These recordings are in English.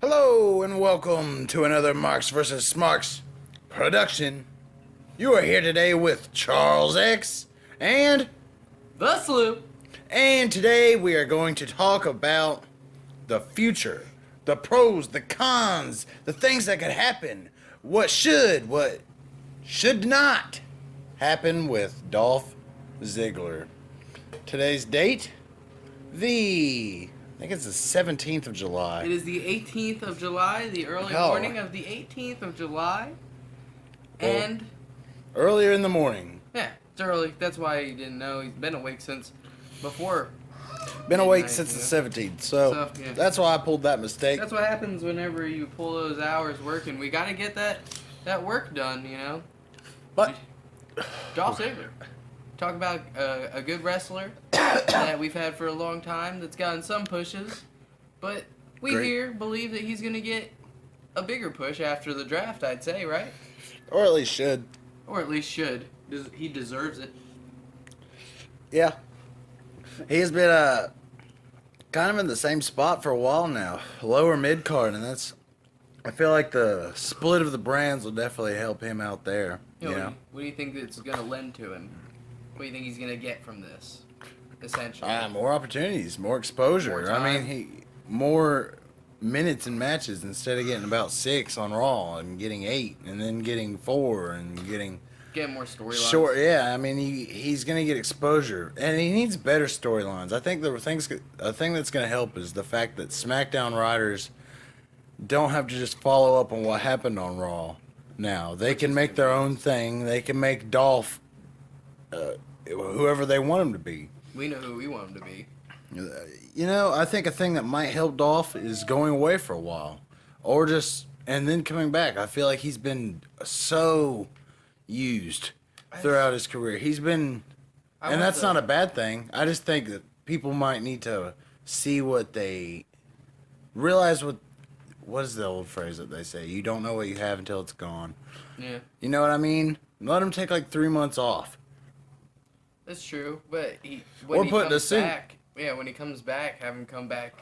Hello and welcome to another Marks vs. Smarks production. You are here today with Charles X and The Slew. today we are going to talk about the future, the pros, the cons, the things that could happen, what should not happen with Dolph Ziggler. Today's date, I think it's the 17th of July. It is the 18th of July, the early morning of the 18th of July. And earlier in the morning. yeah, it's early. That's why he didn't know. He's been awake since before. Been awake since the 17th, so yeah. That's why I pulled that mistake. That's what happens whenever you pull those hours working. We got to get that work done, you know. But Dolph Ziggler. Talk about a good wrestler that we've had for a long time that's gotten some pushes, but we believe that he's going to get a bigger push after the draft, I'd say, right? Or at least should. Or at least should. He deserves it. Yeah. He's been kind of in the same spot for a while now. Lower mid-card, and I feel like the split of the brands will definitely help him out there. What do you think it's going to lend to him? What do you think he's going to get from this, essentially? More opportunities, more exposure. More minutes in matches instead of getting about 6 on Raw and getting 8 and then getting 4 and getting more storylines. Sure, yeah. I mean, he's going to get exposure, and he needs better storylines. I think a thing that's going to help is the fact that SmackDown writers don't have to just follow up on what happened on Raw. Now they can make their own thing. They can make Dolph whoever they want him to be. We know who we want him to be. I think a thing that might help Dolph is going away for a while, and then coming back. I feel like he's been so used throughout his career. And that's not a bad thing. I just think that people might need to realize what is the old phrase that they say? You don't know what you have until it's gone. Yeah. You know what I mean? Let him take like 3 months off. That's true, but when he comes back, have him come back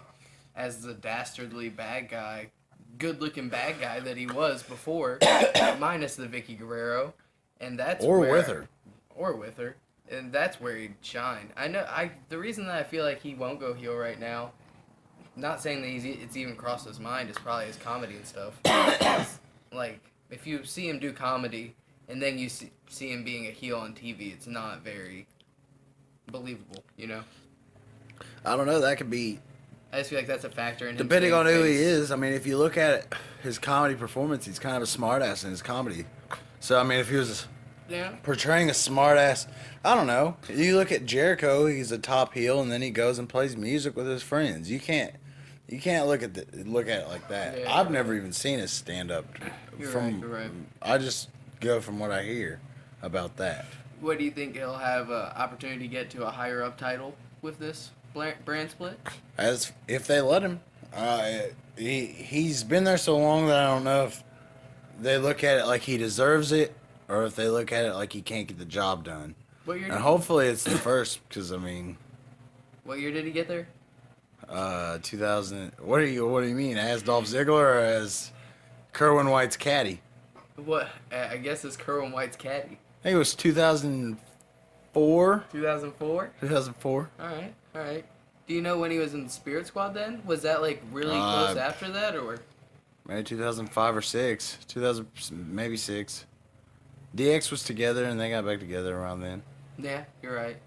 as the dastardly bad guy, good-looking bad guy that he was before, minus the Vicky Guerrero, and with her, and that's where he'd shine. The reason that I feel like he won't go heel right now, not saying that it's even crossed his mind, is probably his comedy and stuff. Like, if you see him do comedy and then you see him being a heel on TV, it's not very believable, you know? I don't know, that could be... I just feel like that's a factor in him. Depending on who he is. I mean, if you look at it, his comedy performance, he's kind of a smartass in his comedy. So, I mean, if he was portraying a smartass, I don't know. You look at Jericho, he's a top heel, and then he goes and plays music with his friends. You can't look at it like that. Yeah, I've never even seen his stand-up. You're right. I just go from what I hear about that. What do you think he'll have an opportunity to get to a higher up title with this brand split? As if they let him. He's been there so long that I don't know if they look at it like he deserves it or if they look at it like he can't get the job done. What year? And hopefully it's the first, because I mean. What year did he get there? 2000. What do you mean? As Dolph Ziggler or as Kerwin White's caddy? What? I guess it's Kerwin White's caddy. I think it was 2004. 2004? 2004. All right. Do you know when he was in the Spirit Squad then? Was that like really close after that, or? Maybe 2005 or 6. 2000, maybe 6. DX was together and they got back together around then. Yeah, you're right.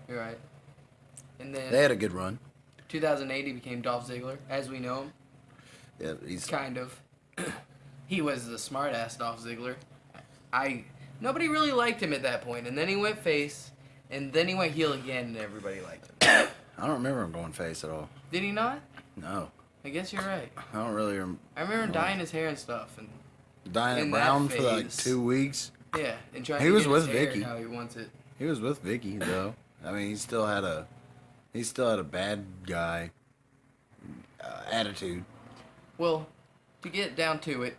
And then they had a good run. 2008 he became Dolph Ziggler, as we know him. Yeah, he's kind of. He was the smart-ass Dolph Ziggler. Nobody really liked him at that point, and then he went face, and then he went heel again, and everybody liked him. I don't remember him going face at all. Did he not? No. I guess you're right. I don't really remember. I remember him dyeing his hair and stuff, and dyeing it brown for like 2 weeks. Yeah, and trying to get his his with hair Vicky. how he wants it. He was with Vicky though. I mean, he still had a bad guy attitude. Well, to get down to it,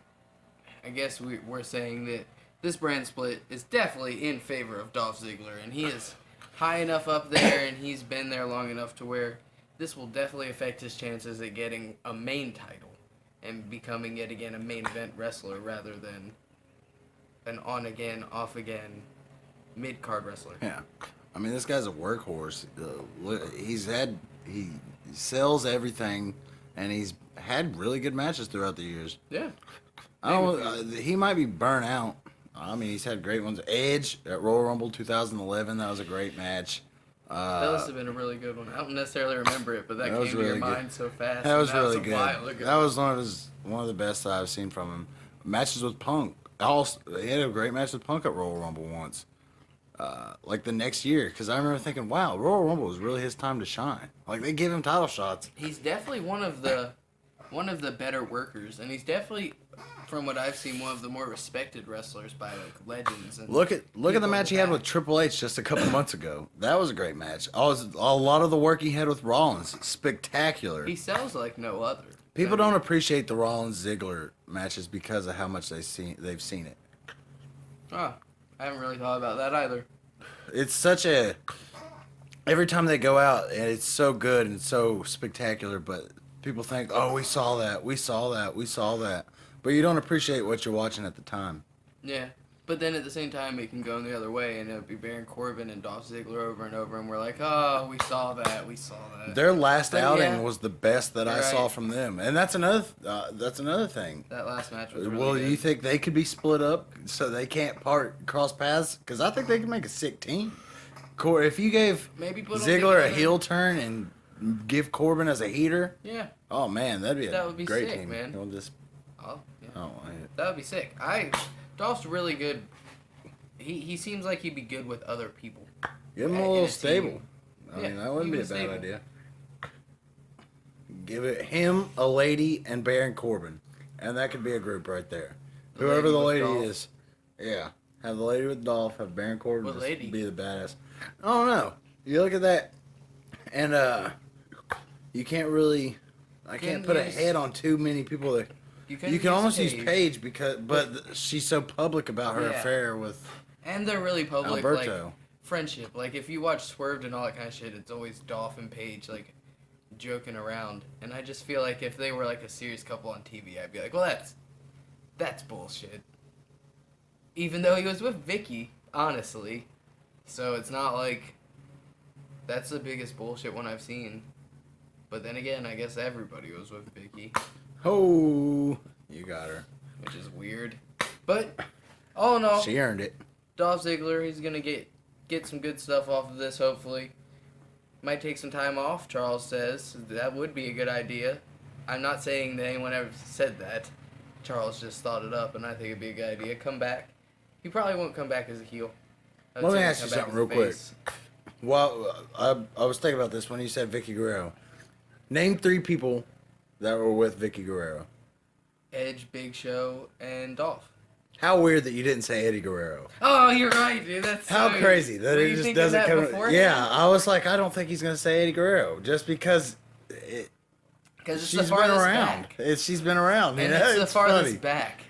I guess we're saying that this brand split is definitely in favor of Dolph Ziggler, and he is high enough up there, and he's been there long enough to where this will definitely affect his chances at getting a main title. and becoming yet again a main event wrestler rather than an on again, off again, mid card wrestler. Yeah, I mean this guy's a workhorse. He sells everything, and he's had really good matches throughout the years. Yeah, he might be burnt out. I mean, he's had great ones. Edge at Royal Rumble 2011, that was a great match. That must have been a really good one. I don't necessarily remember it, but that came was to really your good. mind so fast. That was really good. Ago. That was one of the best I've seen from him. Matches with Punk. He had a great match with Punk at Royal Rumble once. Like the next year, because I remember thinking, wow, Royal Rumble was really his time to shine. Like they give him title shots. He's definitely one of the better workers, and he's definitely, from what I've seen, one of the more respected wrestlers by like legends. And look at the match he had with Triple H just a couple months ago. That was a great match. A lot of the work he had with Rollins, spectacular. He sells like no other. People don't appreciate the Rollins Ziggler matches because of how much they've seen it. Oh, I haven't really thought about that either. It's such a every time they go out, and it's so good and so spectacular, but people think, oh, we saw that, but you don't appreciate what you're watching at the time. Yeah, but then at the same time, it can go in the other way, and it'll be Baron Corbin and Dolph Ziggler over and over, and we're like, oh, we saw that. Their last outing yeah, was the best that I saw from them, and that's another thing. That last match was really well, good. you think they could be split up so they can't cross paths? Because I think they can make a sick team. If you gave Ziggler a heel turn and give Corbin as a heater, yeah. Oh man, that'd be a great sick, team. Man. He'll just, yeah. That would be sick. Dolph's really good. He seems like he'd be good with other people. Give him a little stable. I mean, Yeah, that wouldn't be a stable. bad idea. Give it him, a lady, and Baron Corbin, and that could be a group right there. Whoever the lady is, yeah. Have the lady with Dolph, have Baron Corbin What lady? be the badass. I don't know. You look at that, and you can't really. I can't put a head on too many people that. You can almost use Paige but she's so public about her affair with. And they're really public, Alberto. like friendship. Like if you watch Swerved and all that kind of shit, it's always Dolph and Paige like joking around. And I just feel like if they were like a serious couple on TV, I'd be like, well, that's bullshit. Even though he was with Vicky, honestly, so it's not like that's the biggest bullshit one I've seen. But then again, I guess everybody was with Vicky. Oh, you got her. Which is weird. But all in all, she earned it. Dolph Ziggler, he's gonna get some good stuff off of this, hopefully. Might take some time off, Charles says. That would be a good idea. I'm not saying that anyone ever said that. Charles just thought it up, and I think it'd be a good idea. Come back. He probably won't come back as a heel. Let me ask you something real quick. Well, I was thinking about this when you said Vicky Guerrero. Name 3 people that were with Vicky Guerrero. Edge, Big Show, and Dolph. How weird that you didn't say Eddie Guerrero. Oh, you're right, dude. That's how crazy that it just doesn't come. Yeah, I was like, I don't think he's gonna say Eddie Guerrero just because. She's been around. She's been around. And it's the farthest back.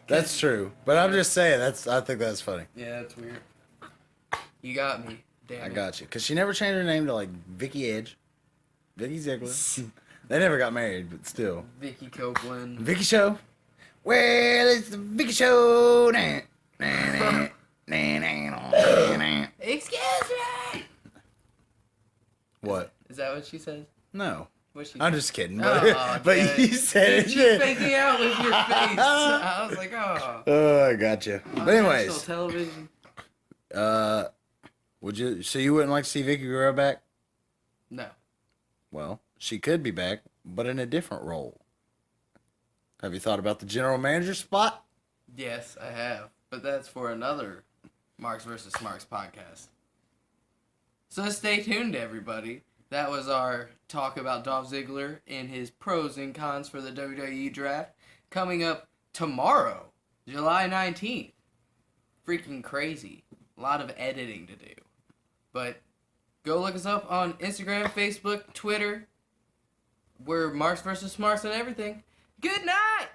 That's true, but I'm just saying I think that's funny. Yeah, that's weird. You got me. Damn. I got you, because she never changed her name to like Vicky Edge, Vicky Ziggler. They never got married, but still. Vicky Copeland. Vicky Show. Well, it's the Vicky Show. Excuse me. What? Is that what she says? No. She I'm just kidding, but you said it. You're faking out with your face. I was like, oh. Oh, I got you. But anyways, national television. Would you? So you wouldn't like to see Vicky Guerrero back? No. Well, she could be back, but in a different role. Have you thought about the general manager spot? Yes, I have, but that's for another Marks vs. Smarks podcast. So stay tuned, everybody. That was our talk about Dolph Ziggler and his pros and cons for the WWE draft. Coming up tomorrow, July 19th. Freaking crazy. A lot of editing to do. But go look us up on Instagram, Facebook, Twitter. We're Marks vs. Smarks and everything. Good night!